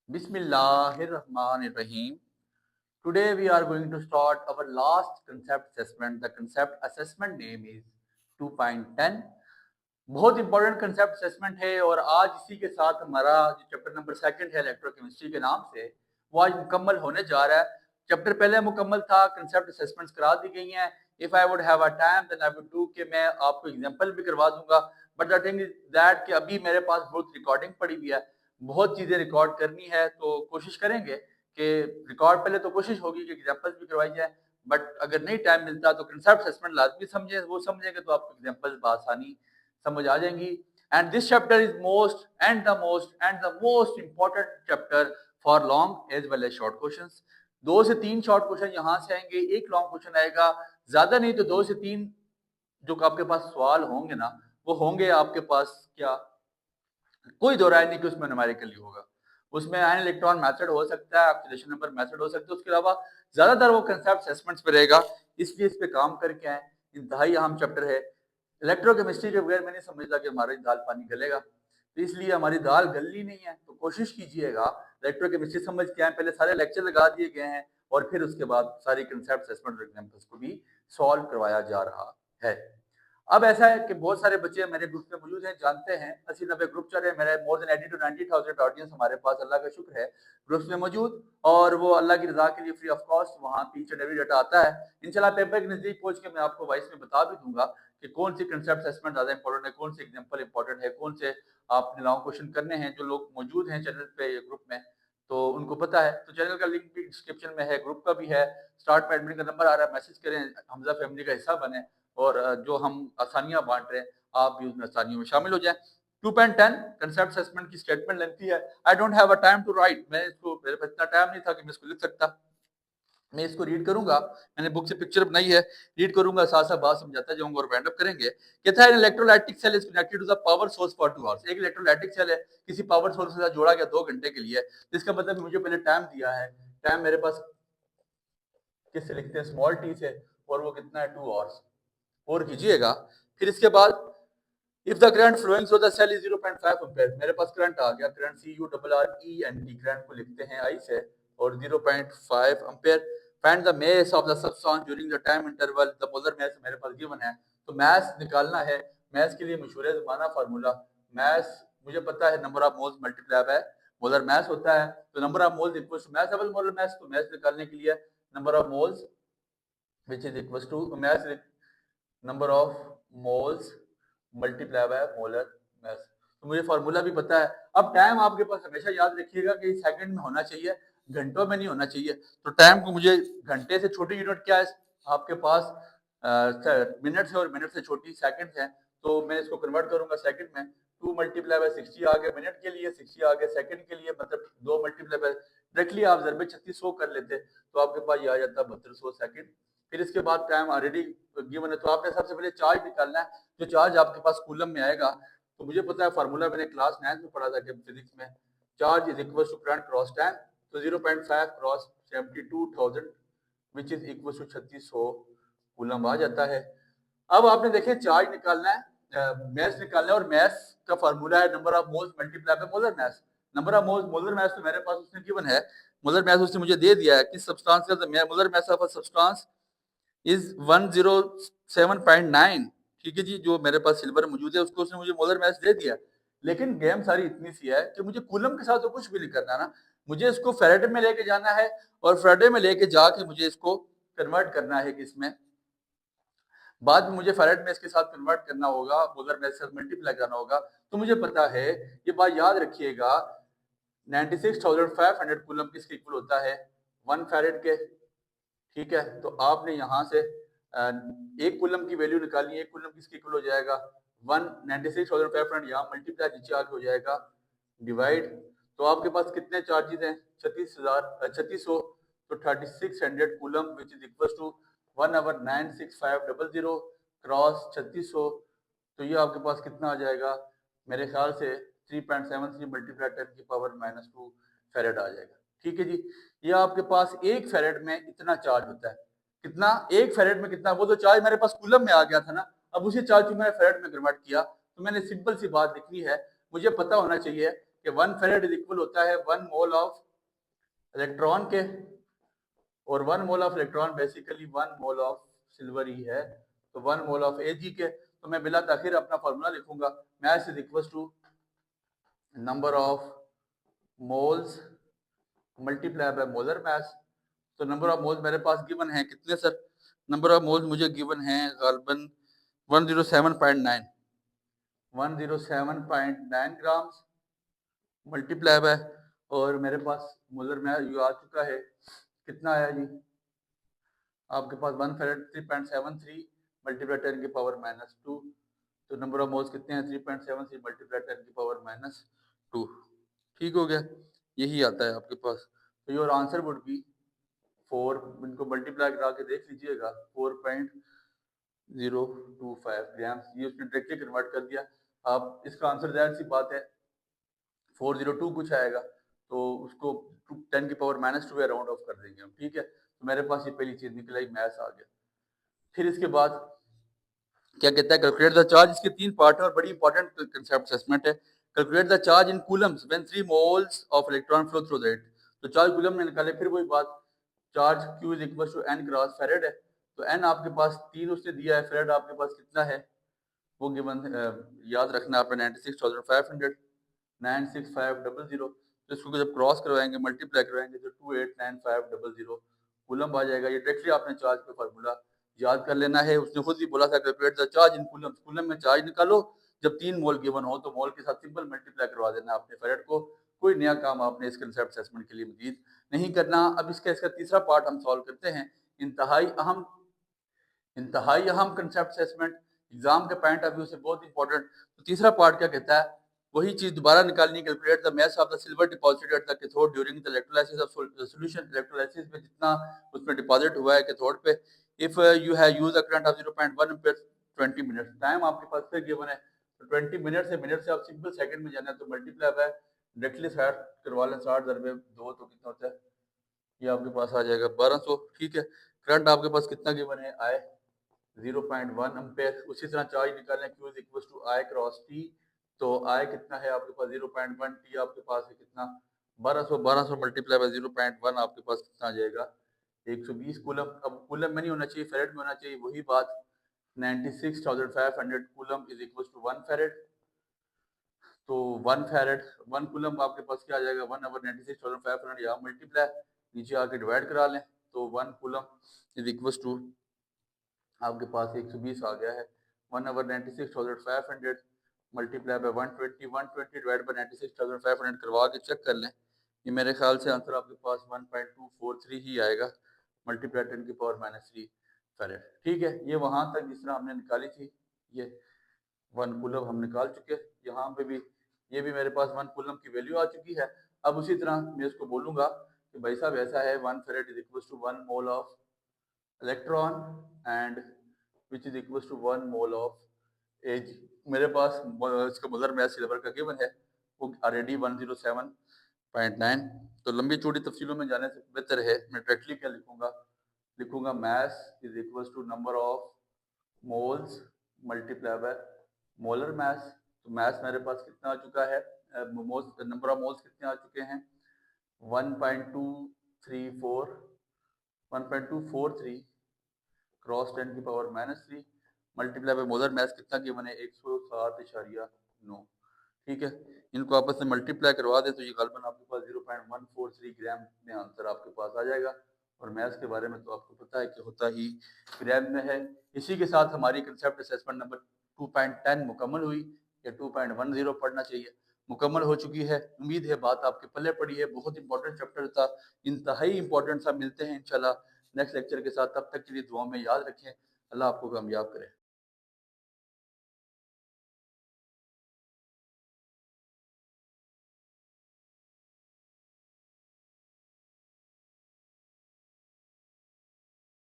Bismillahirrahmanirrahim. Today we are going to start our last concept assessment. The concept assessment name is 2.10. बहुत important concept assessment है और आज इसी के साथ हमारा जो चैप्टर नंबर सेकंड है इलेक्ट्रोकेमिस्ट्री के नाम से वो आज मुकम्मल होने जा रहा है। चैप्टर पहले मुकम्मल था, कंसेप्ट असेसमेंट्स करा दी गई हैं। If I would have a time then I would do कि मैं आपको एग्जांपल भी करवा दूंगा, but the thing is that कि अभी मेरे पास बहुत रिकॉर्डिंग पड़ी हुई है, बहुत चीजें रिकॉर्ड करनी है, तो कोशिश करेंगे कि रिकॉर्ड पहले तो कोशिश होगी कि एग्जाम्पल्स भी करवाई जाए, बट अगर नहीं टाइम मिलता तो कंसेप्ट असेसमेंट लाजमी समझे, वो समझेंगे तो आपको एग्जाम्पल्स बआसानी समझ आ जाएंगी। And this chapter is most important chapter for long as well as short questions. 2 से 3 शॉर्ट क्वेश्चन यहाँ से आएंगे, एक लॉन्ग क्वेश्चन आएगा, ज्यादा नहीं तो 2 से 3 जो आपके पास सवाल होंगे ना, वो होंगे आपके पास क्या, कोई दो राय नहीं कि उसमें न्यूमेरिकली होगा। उसमें आयन इलेक्ट्रॉन मेथड हो सकता है, ऑक्सीडेशन नंबर मेथड हो सकता है, उसके अलावा ज्यादातर वो कंसेप्ट असेसमेंट्स पे रहेगा, इसलिए इस पे काम करके आए। इंतहाई अहम चैप्टर है। इलेक्ट्रोकेमिस्ट्री के बगैर मैं नहीं समझता कि हमारी दाल पानी गलेगा, तो इसलिए हमारी दाल गलनी नहीं है, तो कोशिश कीजिएगा इलेक्ट्रोकेमिस्ट्री समझ के आए। पहले सारे लेक्चर लगा दिए गए हैं और फिर उसके बाद सारी कंसेप्ट असेसमेंट एग्जाम्पल्स को भी सॉल्व करवाया जा रहा है। अब ऐसा है कि बहुत सारे बच्चे मेरे ग्रुप में मौजूद हैं, जानते हैं 80-90 ग्रुप चल रहे हैं मेरे, मोर देन 80 to 90,000 ऑडियंस हमारे पास, अल्लाह का शुक्र है, ग्रुप्स में मौजूद, और वो अल्लाह की रजा के लिए फ्री ऑफ कॉस्ट वहाँ ईच एंड एवरी डाटा आता है। इंशाल्लाह पेपर के नजदीक पहुंच के मैं आपको वॉइस में बता भी दूंगा कि कौन सी कंसेप्ट असेसमेंट ज्यादा इंपॉर्टेंट है, कौन सी एग्जाम्पल इंपॉर्टेंट है, कौन से आपने लॉन्ग क्वेश्चन करने हैं। जो लोग मौजूद हैं चैनल पे ग्रुप में तो उनको पता है, तो चैनल का लिंक भी डिस्क्रिप्शन में है, ग्रुप का भी है, स्टार्ट में एडमिन का नंबर आ रहा है, मैसेज करें, हमजा फैमिली का हिस्सा बने और जो हम आसानियां बांट रहे हैं आप भी उसमें आसानियों में शामिल हो जाएं। 2.10 कंसेप्ट असेसमेंट की स्टेटमेंट लेंथी है, I don't have a time to write, मैं इसको, मेरे पास इतना टाइम नहीं था कि मैं इसको लिख सकता। मैं इसको रीड करूंगा, मैंने बुक से पिक्चर बनाई है, रीड करूंगा, साथ साथ बात समझाता जाऊंगा और वाइंड अप करेंगे। कहता है electrolytic cell is connected to the power source for 2 hours. एक इलेक्ट्रोलाइटिक सेल है, किसी पावर सोर्स के साथ जोड़ा गया 2 घंटे के लिए, इसका मतलब मुझे पहले टाइम दिया है, टाइम मेरे पास किससे लिखते हैं, स्मॉल टी से, और वो कितना है 2 आवर्स, और कीजिएगा। फिर इसके बाद if the current flowing through the cell is 0.5 ampere, मेरे पास करंट आ गया, करंट CURRENT, करंट को लिखते हैं आई से, और 0.5 ampere. Find the mass of the substance during the time interval, the molar mass मेरे पास गिवन है, तो मास निकालना है। मास के लिए मशहूर जमाना फार्मूला, मास मुझे पता है number of moles multiply by molar mass होता है, तो number of moles equals to mass double molar mass, तो मास निकालने के लिए number of moles which is equals to mass number of moles multiply by molar mass, तो मुझे formula भी पता है। अब टाइम आपके पास हमेशा याद रखिएगा कि सेकंड में होना चाहिए, घंटों में नहीं होना चाहिए, तो टाइम को मुझे, घंटे से छोटी यूनिट क्या है आपके पास, मिनट है, और मिनट से छोटी सेकंड है, तो मैं इसको कन्वर्ट करूंगा सेकंड में। 2 मल्टीप्लाई बाय 60 आ गया मिनट के लिए, 60 आ गया सेकंड के लिए, मतलब 2 मल्टीप्लाई बाय, डायरेक्टली आप ज़रबे 3600 कर लेते तो आपके पास ये आ जाता 3200 सेकंड। फिर इसके बाद टाइम ऑलरेडी गिवन है, तो आपने सबसे पहले चार्ज निकालना है, जो चार्ज आपके पास कूलम में आएगा, तो मुझे पता है फार्मूला मैंने क्लास 9 में पढ़ा था कि फिजिक्स में, charge is equal to current cross time, तो 0.5 cross 72,000 which is equal to 3600 coulomb आ जाता है। अब आपने देखे चार्ज निकालना है, मैस निकालना है, और मैस का फार्मूला है number of moles multiply by molar mass. Number of moles, molar mass तो मेरे पास उसने गिवन है, मोलर मास उसने मुझे दे दिया है कि सब्सटेंस का molar mass of a substance is 107.9। ठीक है जी, जो मेरे पास सिल्वर मौजूद है उसको उसने मुझे मोलर मास दे दिया, लेकिन गेम सारी इतनी सी है कि मुझे कूलम के साथ तो कुछ भी नहीं करना ना, मुझे इसको फेरेडे में लेके जाना है, और फेरेडे में लेके जाके मुझे इसको कन्वर्ट करना है किसमें, बाद में मुझे फेरेड में इसके साथ कन्वर्ट करना होगा, मोलर में इसके साथ मल्टीप्लाई करना होगा। तो मुझे पता है, ये बात याद रखिएगा, 96,500 कूलम किसके इक्वल होता है, 1 फेरेड के। ठीक है, तो आपने यहाँ से एक कूलम की वैल्यू निकालनी है, एक कूलम किसके इक्वल हो जाएगा, 196,500, यहाँ मल्टीप्लाई नीचे आके हो जाएगा डिवाइड, तो आपके पास कितने चार्जेस हैं, 3600, तो 3600 coulomb which is equal to 1/96500 cross 3600, तो ये आपके पास कितना आ जाएगा, मेरे ख्याल से 3.73 मल्टीप्लाई 10 की पावर -2 फेरेड आ जाएगा। ठीक है जी, ये आपके पास एक फेरेड में इतना चार्ज होता है, कितना, एक फेरेड में कितना, वो तो चार्ज मेरे पास कूलम में आ गया था ना, अब उसी चार्ज को मैंने फेरेड में कन्वर्ट किया, तो मैंने सिंपल सी बात लिखनी है, मुझे पता होना चाहिए कि 1 फेरेड इज इक्वल होता है 1 मोल ऑफ इलेक्ट्रॉन के, और 1 mole of electron basically 1 mole of silver ही है, तो 1 मोल ऑफ Ag के। तो मैं बिला ताखिर अपना फार्मूला लिखूंगा, mass is equal to number of moles multiply by molar mass. तो नंबर ऑफ मोल्स मेरे पास गिवन है कितने सर? नंबर ऑफ मोल्स मुझे गिवन है गालबन 107.9 ग्राम्स मल्टीप्लाई बाय, और मेरे पास मोलर मास ये आ चुका है, कितना आया जी आपके पास 1 फेरेड 3.73 मल्टीप्लाई 10 की पावर -2। तो नंबर ऑफ मोल्स कितने हैं? 3.73 मल्टीप्लाई 10 की पावर -2। ठीक हो गया, यही आता है आपके पास। तो योर आंसर वुड बी 4, इनको मल्टीप्लाई करा के देख लीजिएगा, 4.025 ग्राम्स। ये उसने डायरेक्टली कन्वर्ट कर दिया। आप इसका आंसर जाहिर सी बात है 402 कुछ आएगा, तो उसको 10 की पावर -2 राउंड ऑफ कर देंगे हम। ठीक है, तो मेरे पास ये पहली चीज निकल आई, मैथ्स आ गया। फिर इसके बाद क्या कहता है? Calculate the charge. इसके 3 पार्ट है और बड़ी इंपॉर्टेंट कंसेप्ट असेसमेंट है। Calculate the charge in coulombs when 3 moles of electron flow through the it. तो चार्ज कूलम में निकाले, फिर वही बात, charge Q is equal to n cross faraday है। तो n आपके पास 3 उसने दिया है, फेरेड आपके पास कितना है वो गिवन, याद रखना आपने 96,500 96500। तो इसको जब क्रॉस करवाएंगे मल्टीप्लाई करवाएंगे तो 289500 कूलम आ जाएगा। ये डायरेक्टली आपने चार्ज का फार्मूला याद कर लेना है। उसने खुद ही बोला था calculate the charge in coulomb, coulomb में चार्ज निकालो, जब 3 मोल गिवन हो तो मोल के साथ सिंपल मल्टीप्लाई करवा देना आपने फेरेड को। कोई नया काम आपने इस कंसेप्ट असेसमेंट के लिए मजीद नहीं करना। अब इसका तीसरा पार्ट हम सॉल्व करते हैं, इंतहाई अहम कंसेप्ट असेसमेंट, एग्जाम के पॉइंट ऑफ व्यू से बहुत इंपॉर्टेंट। तो तीसरा पार्ट क्या कहता है? वही चीज दोबारा निकालनी, calculate the mass of the silver deposited at the cathode during the electrolysis of solution. Electrolysis में जितना उसमें डिपॉजिट हुआ है कैथोड पे, if you have used a current of 0.1 ampere 20 minutes, time आपके पास फिर गिवन है, तो 20 मिनट से आप सिंपल सेकंड में जाना है, तो मल्टीप्लाई बाय डायरेक्टली 60 करवा लें, 60 दरबे 2 तो कितना होता है, ये आपके पास आ जाएगा 1200। ठीक है, करंट आपके पास कितना गिवन है? I 0.1 ampere. उसी तरह चार्ज निकालना, Q is equal to I cross T। तो I कितना है आपके पास? 0.1, T आपके पास है कितना? 1200 मल्टीप्लाई बाय 0.1 आपके पास कितना आ जाएगा? 120 कूलम। अब कूलम में नहीं होना चाहिए, फेरेड में होना चाहिए। वही बात, 96,500 कूलम इज इक्वल टू 1 फेरेड। तो 1 फेरेड 1 कूलम आपके पास क्या आ जाएगा? 1/96,500, यहाँ मल्टीप्लाई, नीचे आके डिवाइड करा लें, तो 1 कूलम इज इक्वल टू आपके पास 120 आ गया है। 1/96,500 मल्टीप्लाई बाय 120, 120 डिवाइड बाय 96,500 करवा के चेक कर लें, ये मेरे ख्याल से आंसर आपके पास 1.243 ही आएगा मल्टीप्लाई 10 की पावर -3 फेरेड। ठीक है, ये वहां तक जिस तरह हमने निकाली थी, ये 1 कूलम हम निकाल चुके। यहाँ पे भी ये भी मेरे पास 1 कूलम की वैल्यू आ चुकी है। अब उसी तरह मैं इसको बोलूंगा कि भाई साहब ऐसा है, 1 faraday is equal to 1 mole of electron and which is equals to 1 mole of Ag। मेरे पास इसका मोलर मास सिल्वर का गिवन है, वो ऑलरेडी 107.9। तो लंबी चौड़ी तफसीलों में जाने से बेहतर है मैं डायरेक्टली क्या लिखूंगा mass is equal to number of moles multiply by molar mass. तो मास मेरे पास कितना आ चुका है? नंबर ऑफ मोल्स कितने आ चुके हैं? 1.234 1.243 क्रॉस 10 की पावर -3 मल्टीप्लाई बाय मोलर मास कितना की बने? 107.9। ठीक है, इनको आपस में मल्टीप्लाई करवा दें तो ये गालबन आपके पास 0.143 ग्राम में आंसर आपके पास आ जाएगा। और मैथ्स के बारे में तो आपको पता है कि होता ही ग्राम में है। इसी के साथ हमारी कंसेप्ट असेसमेंट नंबर 2.10 मुकम्मल हुई, या 2.10 पढ़ना चाहिए, मुकम्मल हो चुकी है। उम्मीद है बात आपके पल्ले पड़ी है। बहुत इंपॉर्टेंट चैप्टर था, इंतहाई इंपॉर्टेंट सा। मिलते हैं इंशाल्लाह नेक्स्ट लेक्चर के साथ, तब तक के लिए दुआ में याद रखें। अल्लाह आपको कामयाब करे।